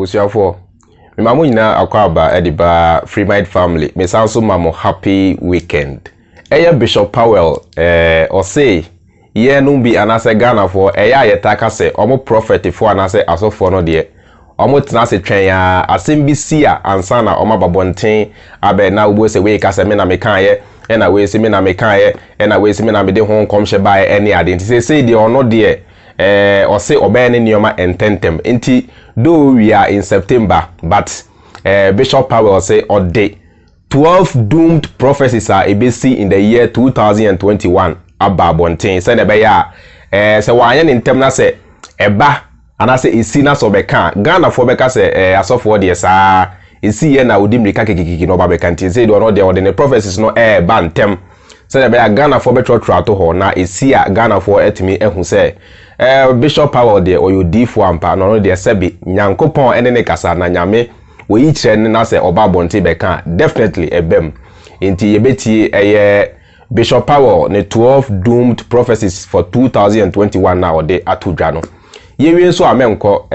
busuafo me mamu nyina akwaba ediba Freemind family me sanso mamo happy weekend. Bishop Powell or say ye no bi anase Ghana for yeta ka se omo prophet for anase asofo no de omo tena se twen ya asem bi sia ansa na omo babonten abe na ubo se we ka se me na me kan ye na we se me na me kan ye na we se me na me de hon kom hye ba any ade nti say de ono de or say obey ne nioma ententem nti though we are in September but Bishop Powell say or day 12 doomed prophecies are ABC in the year 2021 ababonten say be ya say wanye ne ntem na say eba ana say isi na so beka Ghana for beka say asofo de sa isi ye na odimrika kekekeki no babeka nti say do no de the prophecies no ba ntem say be ya Ghana for be trotro to ho na isi a Ghana for etimi ehu say Bishop Powell de oyodifo ampa no de sebi nyankopon ene ne kasa na nyame we kire na se oba bonte beka definitely ebem nti yebeti Bishop Powell ne 12 doomed prophecies for 2021 now de atudwa no yewie so amenko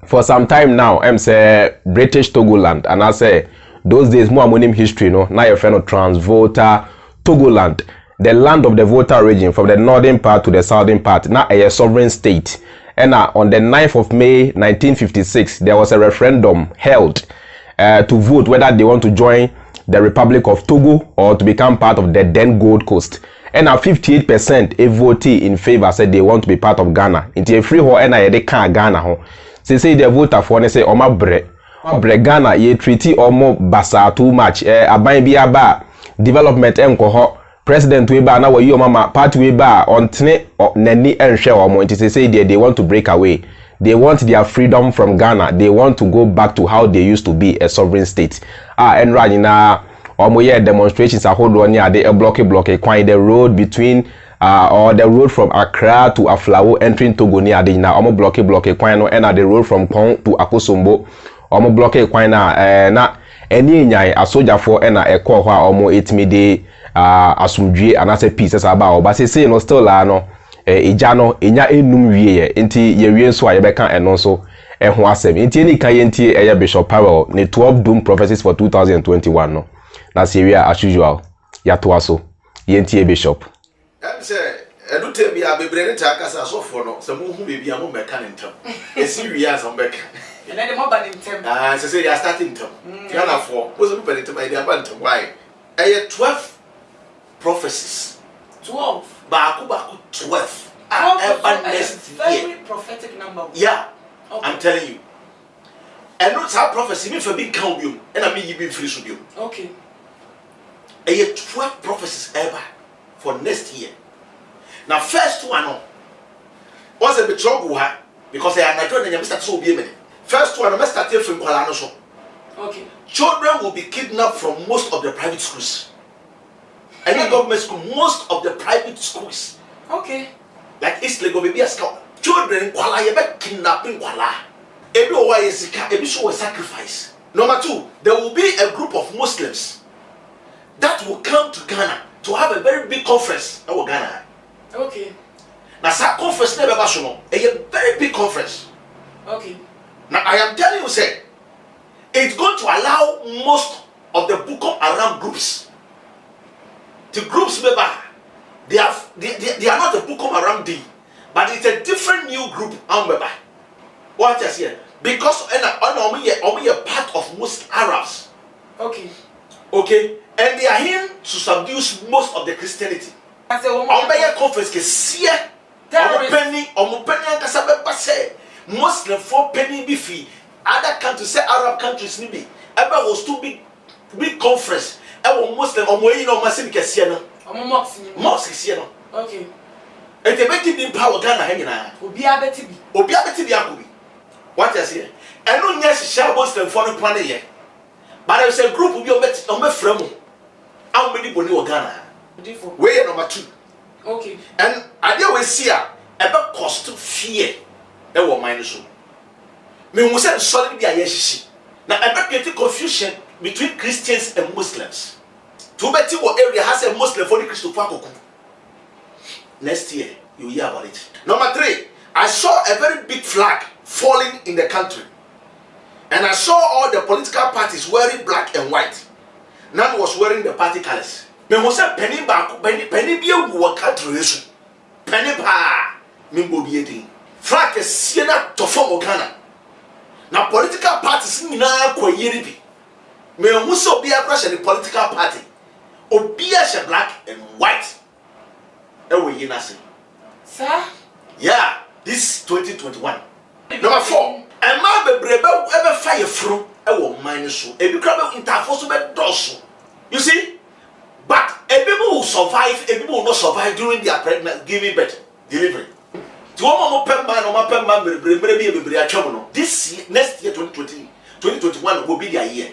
for some time now say British Togoland and I say those days more amonim history no na your friend Transvolta Togoland, the land of the Volta region from the northern part to the southern part na a sovereign state. And on the 9th of May 1956, there was a referendum held to vote whether they want to join the Republic of Togo or to become part of the then Gold Coast. And 58% voted in favor, said they want to be part of Ghana. Into a free ho and they can't Ghana ho. Say the voter for say Oma bre Ghana ye treaty or more basa too much. Aban biaba development enko President we ba na wa mama party we ba on tene nani enhwe omo nti say they want to break away. They want their freedom from Ghana. They want to go back to how they used to be, a sovereign state. And right now omo ye demonstrations a hold on here they block quite the road between or the road from Accra to Aflao entering Togo near the na omo block quite no and the road from Kong to Akosombo omo block quite na any nyai a soldier for na ekọ ho a omo etimi asumdwe anase pieces about but say no still no eja no enya enum wie enti ye wie so a ye beka eno so ho asem enti eni kan ye enti Bishop Powell ne 12 doom prophecies for 2021 no na say we as usual ya to aso ye enti Bishop say edu te bia bebre ne ta kasa so for no se mo hu bebia mo meka ne ntam esi wie asam beka ene de mo ba ne ntam say ya starting ntam Ghana for wo se mo pere ntam ai dia ba ntam why 12 prophecies 12 baku 12 next very prophetic number. Yeah, okay. I'm telling you. And not how prophecy me for big count you and I mean you be free so you. Okay. And yet 12 prophecies ever for next year. Now first one was a bit trouble because I am not doing any start so be a first one I start from Kuala so. Okay. Children will be kidnapped from most of the private schools. Any government school, most of the private schools. Okay. Like East Lagos, maybe a scout. Children, Kuala, you better kidnapping Kuala. Every way is every show a sacrifice. Number 2, there will be a group of Muslims that will come to Ghana to have a very big conference. Oh, Ghana. Okay. Now, that conference never was a very big conference. Okay. Now, I am telling you, say, it's going to allow most of the Boko Haram groups. The groups, they are not a Boko Haram D, but it's a different new group. What is here? Because only a part of most Arabs. Okay. Okay, and they are here to subdue most of the Christianity. I say, conference Muslim for penny beefy. Other countries say Arab countries maybe. Ever was too big conference. Muslim massive kesiano. Mosque okay. And the betting power Ghana hanging out. Obia beti bi. What is here? And no yes shall Muslim for the planet here. But there is a group of your met on my friend. How many boni Ghana? Way number 2. Okay. And I dare we see about cost to fear. That was minus so. Me who said solid be a yes. Now I bet getting confusion between Christians and Muslims. Tubeti area has a Muslim for the Christopher. Next year, you hear about it. Number 3, I saw a very big flag falling in the country. And I saw all the political parties wearing black and white. None was wearing the party colors. Me who say penny back, penny be a country. Penny pa, mimbo be a flag is Siena to form Ghana. Now political parties in na kwa yiribi. Me who so be a crash in the political party. Or be a black and white. Ewe yinasi. Sir? Yeah, this 2021. Number 4. And man be brebe ever fire through ewo mine so. Ebi crab interforce be doso. You see? But a people will survive, a people will not survive during their pregnancy, giving birth, delivery. This year, next year 2021 will be their year.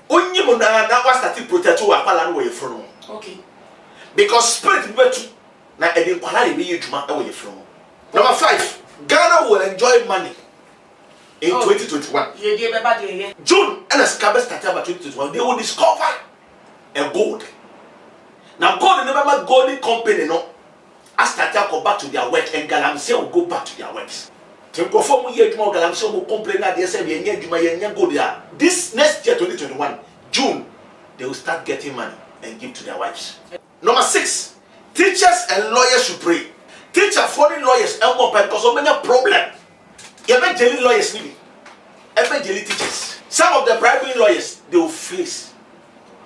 Only when now started protect you away from. Okay. Because spirit be too. Now I didn't qualify be you away from. Number 5. Ghana will enjoy money in 2021. June and as Kabe started about 2021, they will discover a gold. Now gold never golden company no. As that go back to their work and Galamsey will go back to their works. To go for more year more Galamsey will complain that they say we are go there. This next year 2021 June they will start getting money and give to their wives. Number 6. Teachers and lawyers should pray. Teacher foreign lawyers and more because of many problem. You have jelly lawyers living. Every jelly teachers. Some of the private lawyers they will face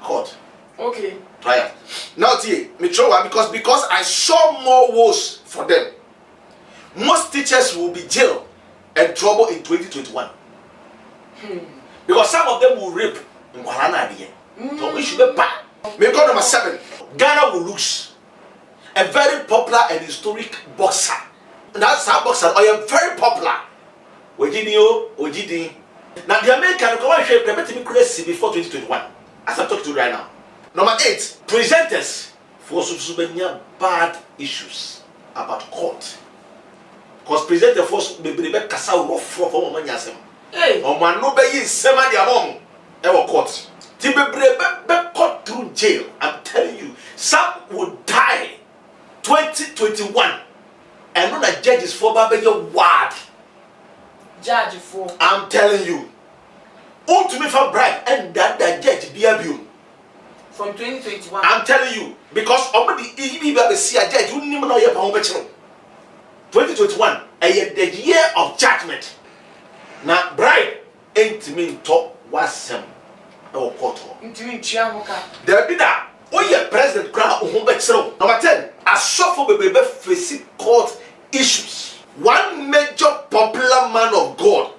court. Okay. Try it. Now, because I saw more woes for them. Most teachers will be jailed and trouble in 2021. Because some of them will rape. So we should be bad. Because number 7, Ghana will lose a very popular and historic boxer. And that's our boxer. I am very popular. Now the American come and shape the crazy before 2021. As I'm talking to you right now. Number 8, presenters for subsubenia bad issues about court. Because presenter force be kasa no for manyasem. Hey, o man no be yi sema dia mom e wo court. Ti be court through jail. I'm telling you, some would die 2021 and no the judges for baby word. Judge for. I'm telling you. Want to me for bribe and that the judge be abused. From 2021. I'm telling you, because already the see a judge, you never know your 2021, the year of judgment. Now, bride ain't mean talk was some or quarter. There be that. Oh, yeah, President Crown Number 10, a suffer baby facing court issues. One major popular man of God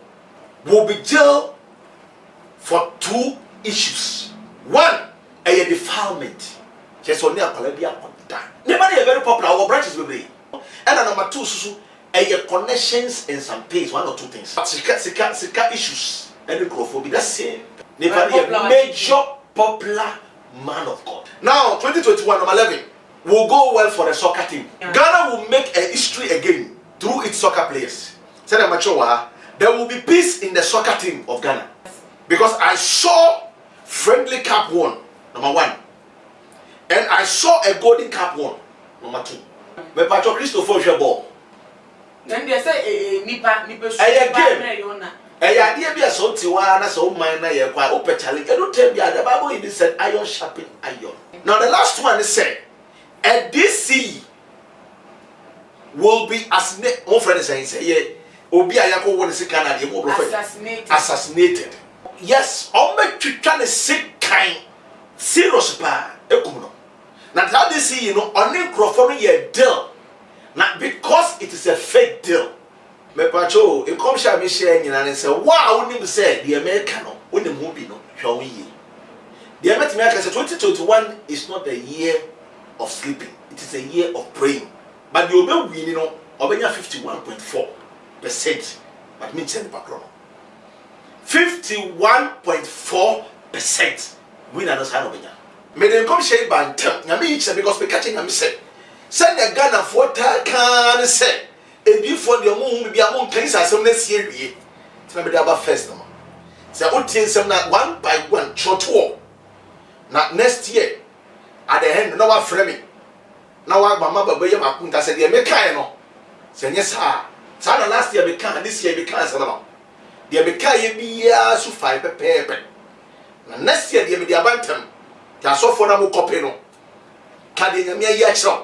will be jailed for 2 issues. 1, a defilement. Just only a Columbia. Never very popular. Our branches will be. And number 2, a connections and some pays 1 or 2 things. Sika issues. And the growth will be the same. Never a major popular man of God. Now 2021 number 11 will go well for the soccer team. Yeah. Ghana will make a history again through its soccer players. There will be peace in the soccer team of Ghana. Because I saw friendly cup 1. Number 1. And I saw a golden cup 1. Number 2. But Pastor Christopher ball. Then they say nipa game. Idea be a salty one as old mine. I quite open challenge. I don't tell you the Bible it said iron sharpen iron. Now the last one is said, and this sea will be assassinated. One friend is saying, yeah, Obi Ayako one is Canada assassinated. Yes, I'm trying to say kind. Serious pa ekuno. Now how they see only crofone ye deal. Now because it is a fake deal. Me pacho e come share me share nyina and say wow we say the American no we movie no hwe yi. The American say 2021 is not a year of sleeping. It is a year of praying. But the obe win obenya 51.4%. But me send background. 51.4%. We are not sign of me then come share bantam. Yami each because we catching them say. Send a Ghana for can say. A before the moon be among things as some next year. Tell me about first number. Say what things some not 1 by 1 short war. Not next year. At the end, no one framing. Now I mama baby makunta said the American no. Say yes sir. Sana last year we can this year we can say no. deɛ meka yɛ biara so 5 pepepe na next year deɛ me de abantam te asɔfo na mo kɔpe no ka deɛ nyame ayi akyerɛw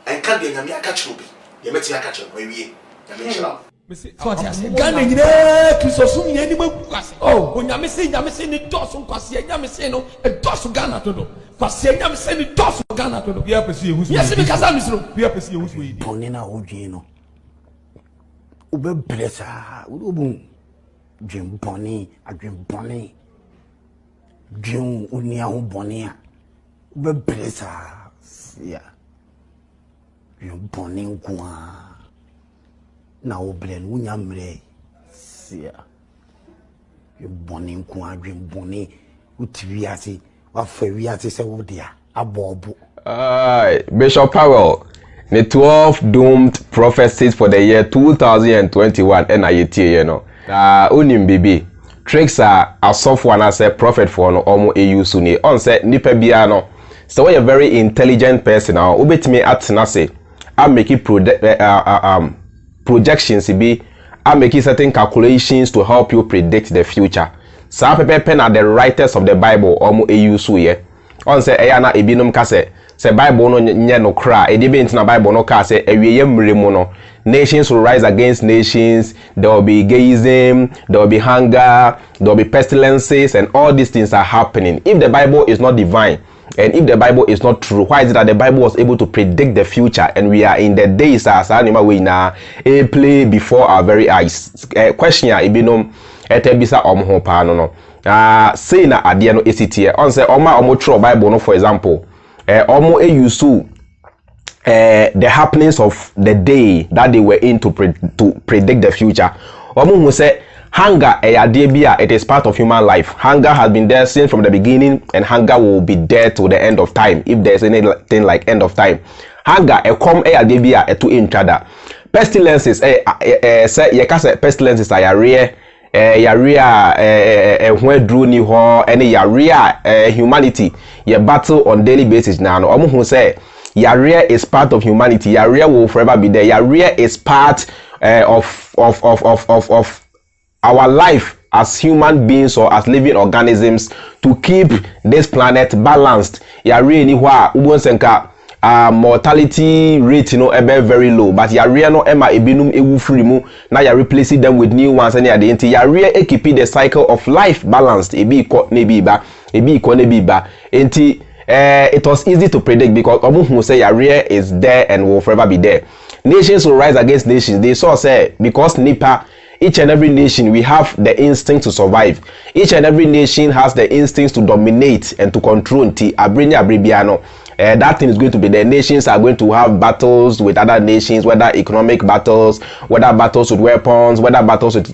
ɛnka deɛ nyame aka kyerɛw bi deɛ mɛti aka kyerɛw no awie nyame kyerɛw so ati ase Ghana nyinaa kristosom nyinaa ni magu kwase oh onyame se ni dɔso kwase nyame se no dɔso Ghana todo kwase nyame se ni dɔso Ghana todo bia pese yehusu yes bi kasa misro bia pese yehusu yi bɔne na wodwen no wobɛbrɛ saa wobu dwen bɔne adwen bɔne dwen unia ho bɔne a wobɛbrɛ saa sia dwen bɔne nkoa na obrɛ no wonya mmerɛ sia dwen bɔne nkoa dwen bɔne wotiwi ase wafa wi ase sɛ wode a abɔɔbo. Bishop Powell, the 12 doomed prophecies for the year 2021 and you know. Unim bibi tricks are soft one as a prophet for no omo EU suni on set nipa biano. So you're a very intelligent person now. Ubet me at nase. I make it projections be. I make certain calculations to help you predict the future. Some people pen are the writers of the Bible omo EU suye. On say eyana ebinum kase. Se Bible no nye no kra e de be ntina Bible no ka se awieye mremu no nations will rise against nations, there will be gayism, there will be hunger, there will be pestilences, and all these things are happening. If the Bible is not divine and if the Bible is not true, why is it that the Bible was able to predict the future and we are in the days as anima we na a play before our very eyes? Question ya ibinom etebisa omho pa no say na ade no esitie on say omo tro Bible no for example almost used to the happenings of the day that they were in to predict the future. Almost who say hunger it is part of human life. Hunger has been there since from the beginning, and hunger will be there to the end of time if there's anything like end of time. Hunger come to intrada. Pestilences say pestilences are rare. When drew ni ho any humanity ye battle on daily basis now. Omo who say Yaria is part of humanity. Yaria will forever be there. Yaria is part of our life as human beings or as living organisms to keep this planet balanced. Yaria ni wa ubonsenka mortality rate very low, but yaria no ema ebinum ewu free mu na ya replacing them with new ones and ya de enti yaria keep the cycle of life balanced ebi ko ne bi ba enti it was easy to predict because omu who say yaria is there and will forever be there. Nations will rise against nations. They saw say because nipa each and every nation we have the instinct to survive. Each and every nation has the instincts to dominate and to control nti abrinya abribiano. That thing is going to be the nations are going to have battles with other nations, whether economic battles, whether battles with weapons, whether battles with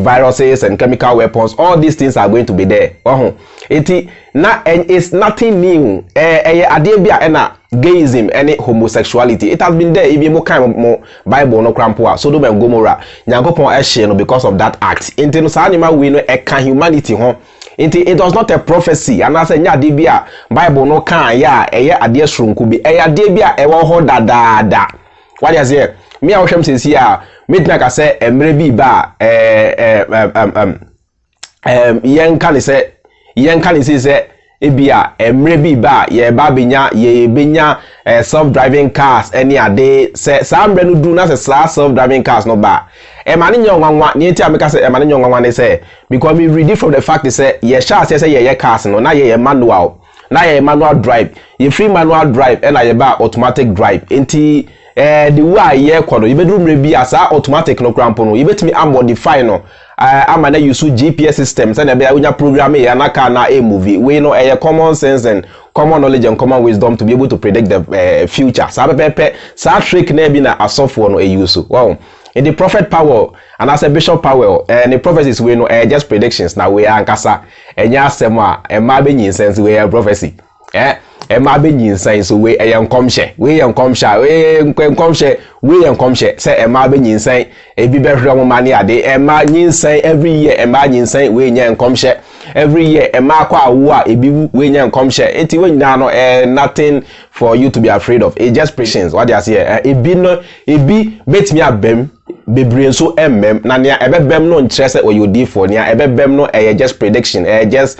viruses and chemical weapons. All these things are going to be there. It's nothing new. Gayism, any homosexuality, it has been there. If you kind more Bible no crampoa, Sodom and Gomorrah, Nyankopon Eshe because of that act. Into Sanima we know humanity, it was not a prophecy. And I said, yeah, debia Bible no can ya adia shrunk could be a debia ewa ho da. What is here? Me I was says here, midnight I say maybe ba yen can say ebia maybe ba ye ba benya self-driving cars any a day say some no do na say self-driving cars no ba emane nyonwanwa ni enti ameka say emane nyonwanwa ne say because we read it from the fact say ye sha say ye cars no na ye manual drive ye free manual drive and ye ba automatic drive enti the way ye kono ye bedru mre bi asa automatic no crampo no ye betimi modify no ama na use GPS systems and be unya program e na ka na a movie we know a common sense and common knowledge and common wisdom to be able to predict the future sa trick na bi na asofo no e use wow in the prophet Powell and as a Bishop Powell and the prophecies we know just predictions na we ankasa enya asem a ema be nyin sense we prophecy ema be nyin sense so we enkomhye say ema be nyin sense ebi be hwe mo mane ade ema nyin sense every year ema nyin sense we nya enkomhye every year ema kwa awu a ebi we nya enkomhye enti we nyina no nothing for you to be afraid of. It just patience what they say ebi betimi abem bebre so mm na nia ebebem no nkyere se oyodi for nia ebebem no just prediction just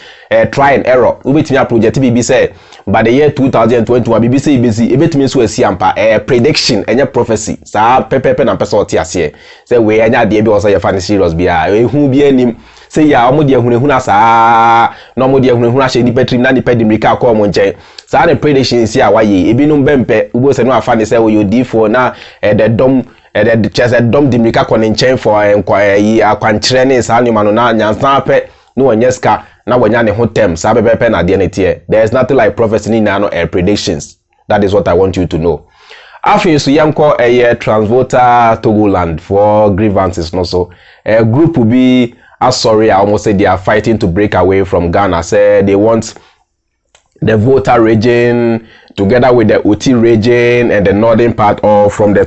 try and error ubetimi project bibi say by the year 2021 bibi say ibesi ebetimi so asi ampa prediction enye prophecy sa pepepe na person otiase say we anya de bi o say fan serious bia ehu bi anim say ya omo de ehunehuna sa no omo de ehunehuna hye ni petrim na ni pedimrika akọ omo nche sa na prediction si awaye ebinum bempe ubo se no afa ne say oyodi for na the dom the chese dom dimrika kọ ne nchen for yi akwankyere ne sa anuma no na nyansan pe no onyeska na wanya ne ho tem sa bebepe na de ne tie. There is nothing like prophecy ni na no predictions. That is what I want you to know. After so yanko Transvoter Togoland for grievances no so a group will be sorry, I almost say they are fighting to break away from Ghana. Say they want the Volta region together with the Uti region and the northern part, or from the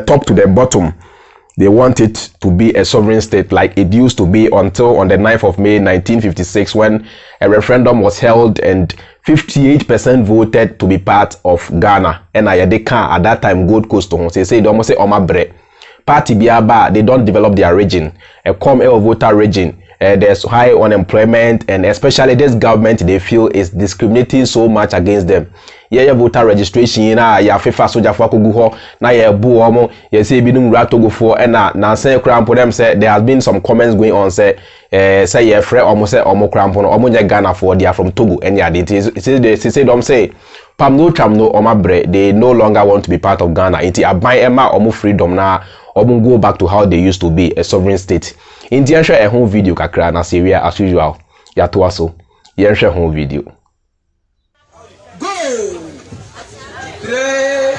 top to the bottom. They want it to be a sovereign state like it used to be until on the 9th of May 1956 when a referendum was held and 58% voted to be part of Ghana. And they can at that time Gold Coast they say they almost say Omabre. Party Biaba, they don't develop their region. A voter region. There's high unemployment, and especially this government they feel is discriminating so much against them. Yeah, voter registration na ya fefa soja for ko guho na ya bu omo ya say binum rato go for na say crampo them say there has been some comments going on say ya frɛ omo say omo crampo no omo nya Ghana for they are from Togo and yeah they say them say pam no tram no omabre they no longer want to be part of Ghana. Iti aban ema omo freedom na omo go back to how they used to be, a sovereign state. Indian share a home video kakra na Syria as usual. Ya to aso. Yen share home video. Go. Tre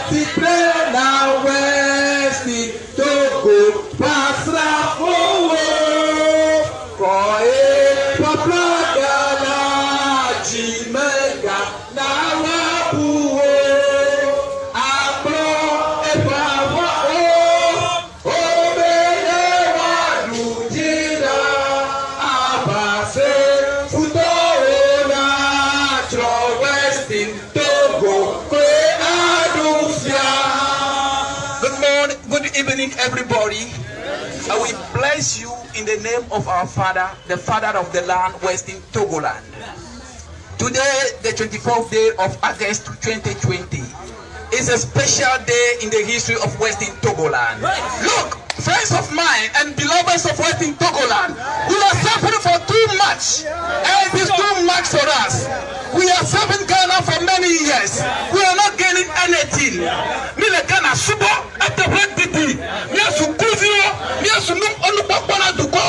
na westi Togo pasra forward. For a papa gana jimega na wapu. Evening, everybody. I will bless you in the name of our Father, the Father of the land, Western Togoland. Today, the 24th day of August 2020, is a special day in the history of Western Togoland. Look, friends of mine and beloveds of Western Togoland, we are suffering for too much, and it is too much for us. We are serving Ghana for many years. We are not gaining anything. Mile Ghana subo atapetiti. Miasu kuzio, miasu num onupapana duko,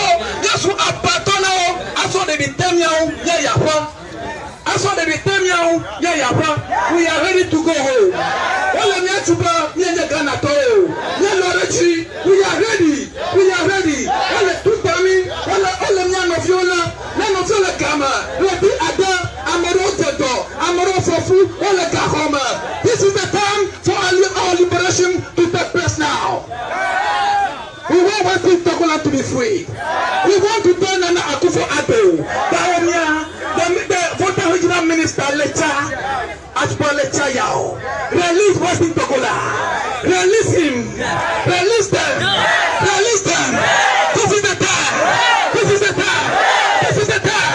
miasu apatona. Aso de bitemiao ya yapa. Aso de bitemiao ya yapa. We are ready to go home. Wale miachuba mianya Ghana to. Mialorechi, we are ready. We are ready. Wale tutami, wale miano viola, miano viola kama. Ready ada. This is the time for our liberation to take place now. We want Western Togoland to be free. We want to turn Nana Akufo-Addo. The voter regional minister release Western Togoland. Release him. Release them. Release them. This is the time. This is the time. This is the time.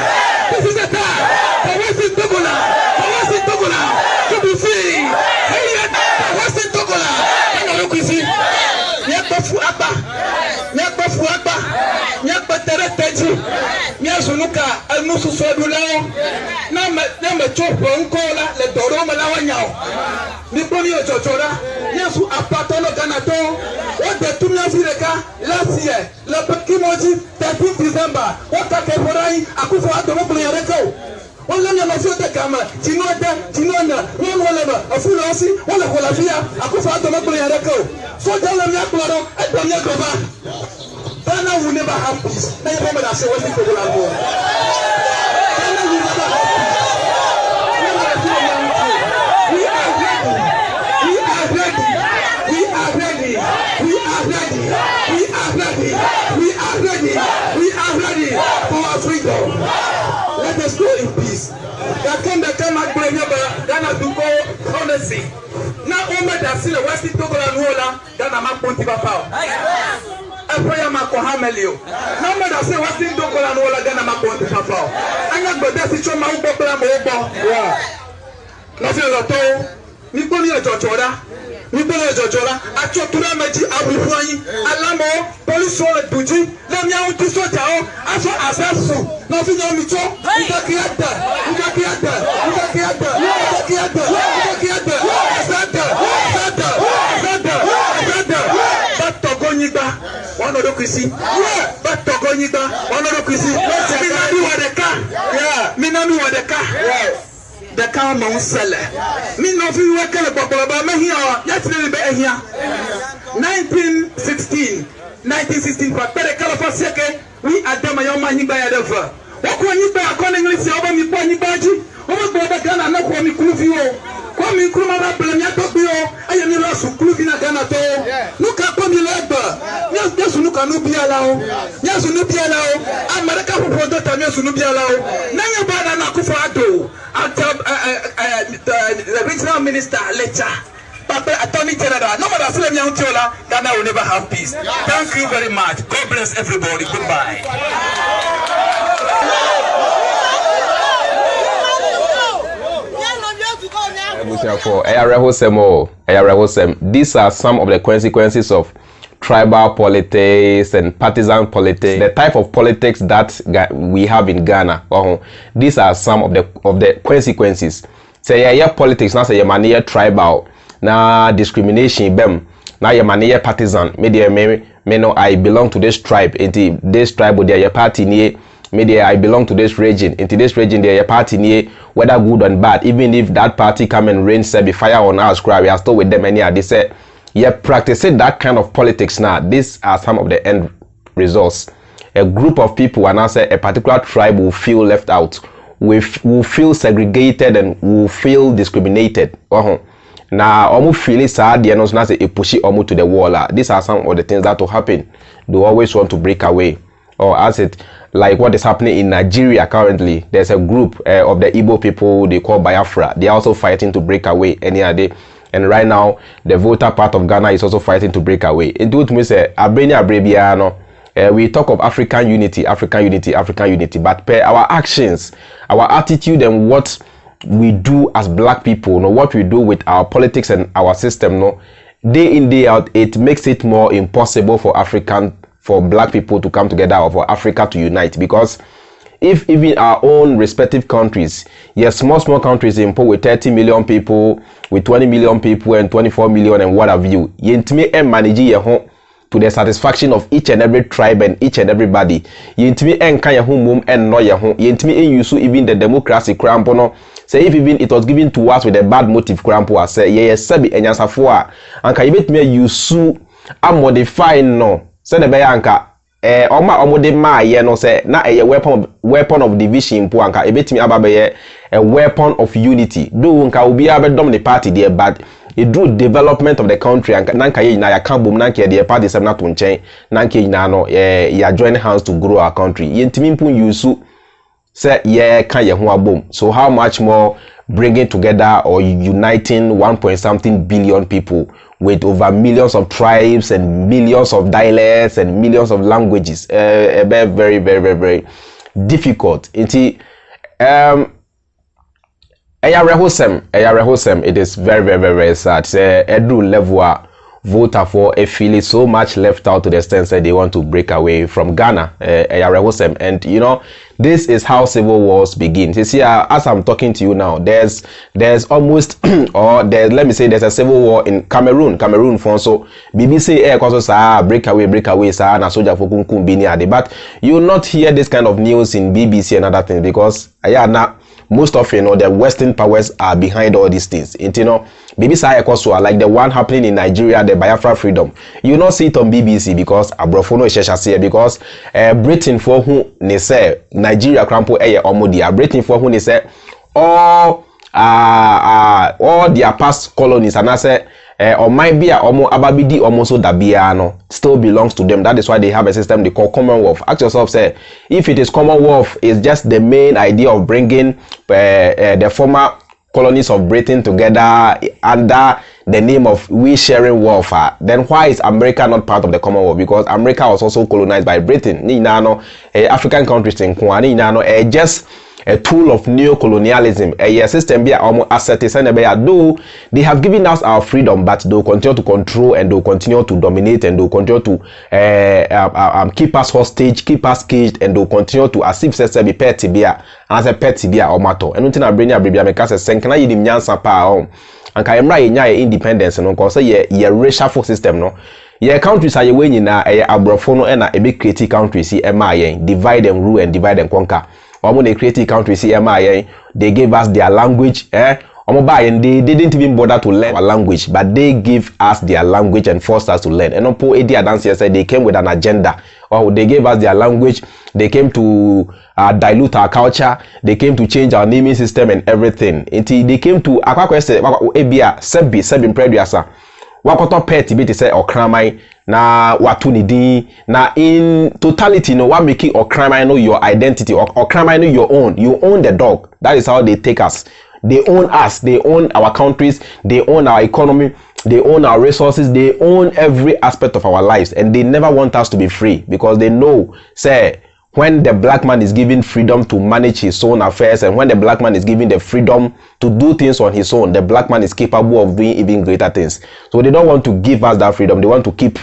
This is the time. For Western Togoland. For Western Togoland to be free. For Western Togoland. Nyakbafu Abba. Nyakbatere Teji. Nyasunuka Almusu Sodulao. Nama Chopo Nkola le Doro Malawa Nyao. Niponi Ochochora. Nyasu Apatono Ganato. What the Tumia Fireka last year. Le Pekimoji 13 December. What Kakeporai Akufo-Addo Mokunyareko. Wala nya mafiote kama chinona wala afuna osi wala kolafia Akufo-Addo Mokunyareko. So jala mya kloro edamya goba. Ghana will never have peace. Now you remember that say Western Togoland war. Ghana will never have peace. We are ready. We are ready. We are ready. We are ready. We are ready. We are ready. We are ready for our freedom. Let us go in peace. That come at Ghana to go honestly. Now, Omer that see the Western Togoland war, Ghana ma ponti ba power. Epoya mako hamelio. No matter say what thing Togoland wala Ghana mako on the papa. Anya gbede si choma ubo pela mo ubo. Yeah. Nothing loto. Nipo ni ojojola. Nipo ni ojojola. Acho tuna meji abufuanyi. Alamo police wala buji. Lemya unti soja o. Aso asasu. Nothing no mito. Ukakiata. But Togonyigba. One of the Chrissy. Yeah. But Togonyigba. One of the Chrissy. Minami wa the car. Yeah. Minami wa the car. Yeah. The car mount seller. Me no fi work at Baba me here. Yesterday be here. 1916 for the California second. We are them my man by the far. What when you buy accordingly see over me pony baji. Omo Baba Ghana na kwa mi kulufi kwa mi kuma na blame ya tokyo. Aye mi rasu kulufi na Ghana to. Nuka kwa mi leba. Yesu nuka nubi alao. Yesu nubi alao. America for product Yesu nubi alao. Nanya bana na kufa ado. The regional minister lecture. Papa Attorney General. No matter Fulham Young Ghana will never have peace. Thank you very much. God bless everybody. Goodbye. These are some of the consequences of tribal politics and partisan politics, the type of politics that we have in Ghana. These are some of the consequences. Say yeah, politics now say you mania tribal, na discrimination bem, now you mania partisan. Me no I belong to this tribe. Into this tribe with their party near. Media I belong to this region. Into this region there a party near, whether good or bad. Even if that party come and rain say be fire on us, cry, we are still with them. They say yeah, practicing that kind of politics now. These are some of the end results. A group of people, and I say a particular tribe will feel left out, will feel segregated, and will feel discriminated. Now, almost feel sad. The announcement say it push it almost to the wall. These are some of the things that will happen. They always want to break away, or as it. Like what is happening in Nigeria currently, there's a group of the Igbo people they call Biafra. They are also fighting to break away any other day. And right now, the voter part of Ghana is also fighting to break away. It do me say, we talk of African unity, but per our actions, our attitude, and what we do as black people, what we do with our politics and our system, day in, day out, it makes it more impossible for black people to come together or for Africa to unite. Because if even our own respective countries, yes, small countries with 30 million people, with 20 million people and 24 million and what have you, yentime and manage your home to the satisfaction of each and every tribe and each and everybody. Yentime and kaya home and no ya home. Yentime and you even the democracy crampono. Say if even it was given to us with a bad motive crampo, say yes, sabi and yansafua. And can you bet me you sue and modify no. Say the bayanka oma omode ma ye no say na a weapon of division po anka ebetimi ababe a weapon of unity do nka obi abedom the party there, but it do development of the country and nanka ye na ya kambom nanka the party sem na to nchen nanka ye na no ya join hands to grow our country yentimi mpu yusu say ye kan ye ho abom. So how much more bringing together or uniting 1.something billion people with over millions of tribes and millions of dialects and millions of languages. Very, very, very, very difficult. It is it is very, very, very sad. Edu level voter for a feel so much left out to the extent that they want to break away from Ghana. And you know, this is how civil wars begin. You see, as I'm talking to you now, there's almost let me say there's a civil war in Cameroon for so BBC break away na soldier for kunkum bini ade, but you will not hear this kind of news in BBC and other things because most of the Western powers are behind all these things. BBC like the one happening in Nigeria, the Biafra freedom. You not see it on BBC because abrofono is because Britain for who they say Nigeria crampo omodia. Britain for who they say all their past colonies and I say or might be almost ababidi almost so dabiano still belongs to them. That is why they have a system they call Commonwealth. Ask yourself, say, if it is Commonwealth, is just the main idea of bringing the former colonies of Britain together under the name of we sharing welfare, then why is America not part of the Commonwealth? Because America was also colonized by Britain. African countries in Kwan, just a tool of neo-colonialism, a system be almost asserted, though they have given us our freedom, but they will continue to control and they will continue to dominate and they will continue to keep us hostage, keep us caged, and they will continue to as if say be pet tibia, as a pet tibia or matter. And until I bring a baby, I make us a sen, can I eat him nyansa pa and can I independence and cause ye reshuffle system no. Yeah, countries are winning na abrofono and a big creative countries see divide and rule and divide and conquer. They creative countries CMI, they gave us their language, and they didn't even bother to learn our language, but they give us their language and forced us to learn. And on poor Eddie Adams said they came with an agenda, or they gave us their language, they came to dilute our culture, they came to change our naming system and everything. They came to sebi preduasa. Wakoto pet bit say okramai na watu ni din na in totality no what make it okramai know your identity or okramai know your own. You own the dog. That is how they take us. They own us. They own our countries. They own our economy. They own our resources. They own every aspect of our lives, and they never want us to be free because they know say when the black man is given freedom to manage his own affairs, and when the black man is given the freedom to do things on his own, the black man is capable of doing even greater things. So they don't want to give us that freedom. They want to keep,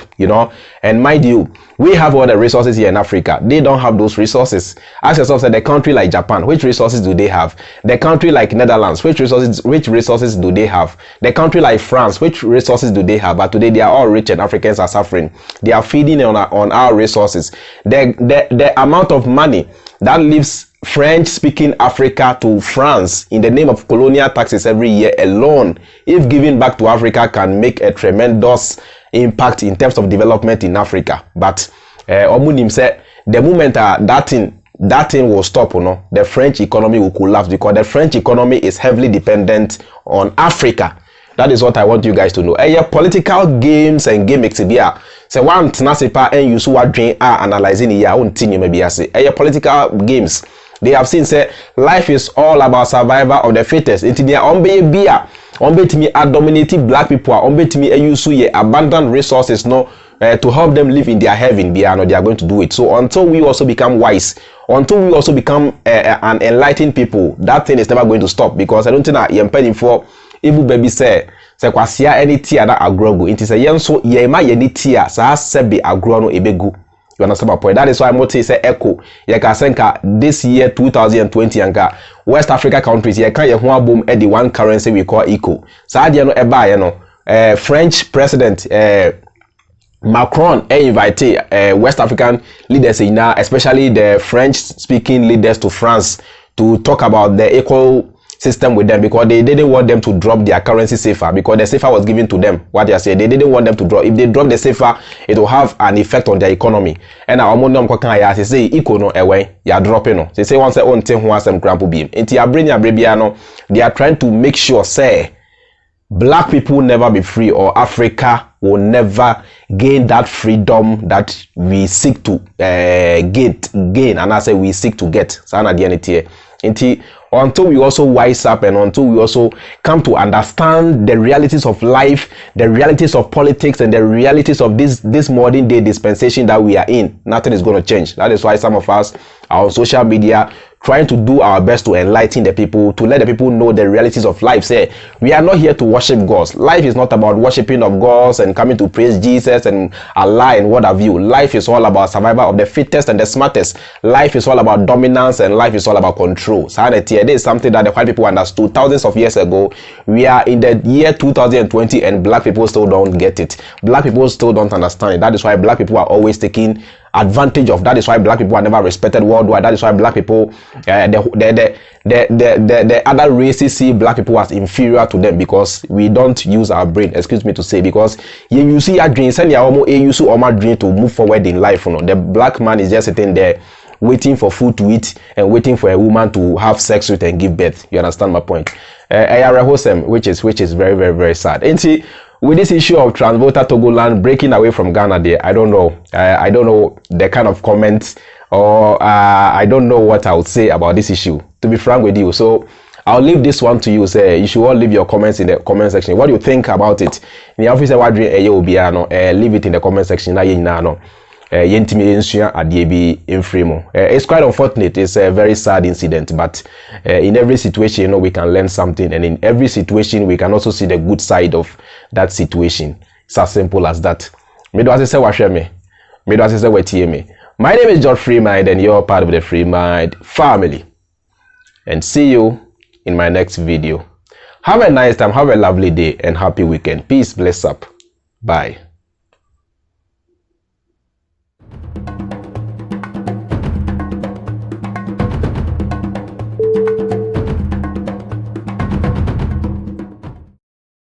and mind you, we have all the resources here in Africa. They don't have those resources. Ask yourself, say, the country like Japan, which resources do they have? The country like Netherlands, which resources do they have? The country like France, which resources do they have? But today they are all rich and Africans are suffering. They are feeding on our resources. The amount of money that leaves French-speaking Africa to France in the name of colonial taxes every year alone, if given back to Africa, can make a tremendous impact in terms of development in Africa. But Omunim said the moment that thing will stop, the French economy will collapse because the French economy is heavily dependent on Africa. That is what I want you guys to know. Political games and game exhibia. Say one tenasipa and you so what drain are analyzing your own thing you maybe say. Political games. They have seen say life is all about survival of the fittest. Into their onbe beer, onbe to me are dominating black people, onbe to me use abundant resources to help them live in their heaven. They are going to do it. So until we also become wise, until we also become an enlightened people, that thing is never going to stop because I don't think that you're paying for. Ibu baby say kwasia any tia na agrogo inti say yenso ye ma ye ni tia sa sebe agro no ebegu. You understand my point? That is why I'm not say echo ye ka senka this year 2020 anka West Africa countries ye kan ye ho abom e the one currency we call eco. Sa ade no eba ye no French president Macron invite West African leaders especially the French speaking leaders to France to talk about the eco system with them because they didn't want them to drop their currency safer because the safer was given to them. What they are saying, they didn't want them to drop. If they drop the safer, it will have an effect on their economy. And our money they say eco no away, you are dropping no. They say once they own 10 some cramp beam. Into your brain no, they are trying to make sure say black people will never be free or Africa will never gain that freedom that we seek to gain and I say we seek to get. Sana the until we also wise up and until we also come to understand the realities of life, the realities of politics, and the realities of this modern day dispensation that we are in, nothing is going to change. That is why some of us are on social media trying to do our best to enlighten the people, to let the people know the realities of life. Say, we are not here to worship gods. Life is not about worshiping of gods and coming to praise Jesus and Allah and what have you. Life is all about survival of the fittest and the smartest. Life is all about dominance and life is all about control. So this is something that the white people understood thousands of years ago. We are in the year 2020 and black people still don't get it. Black people still don't understand it. That is why black people are always taking advantage of. That is why black people are never respected worldwide. That is why black people the other races see black people as inferior to them because we don't use our brain, excuse me to say, because you see a dream send your use our dream to move forward in life. The black man is just sitting there waiting for food to eat and waiting for a woman to have sex with and give birth. You understand my point? Which is very, very, very sad. And see, with this issue of transvoter Togoland breaking away from Ghana there, I don't know. I don't know the kind of comments or I don't know what I would say about this issue, to be frank with you. So I'll leave this one to you. Say you should all leave your comments in the comment section. What do you think about it? In the office, what do you leave it in the comment section. It's quite unfortunate. It's a very sad incident, but in every situation, you know, we can learn something, and in every situation, we can also see the good side of that situation. It's as simple as that. My name is John Freemind, and you're part of the Freemind family. And see you in my next video. Have a nice time, have a lovely day, and happy weekend. Peace, bless up. Bye.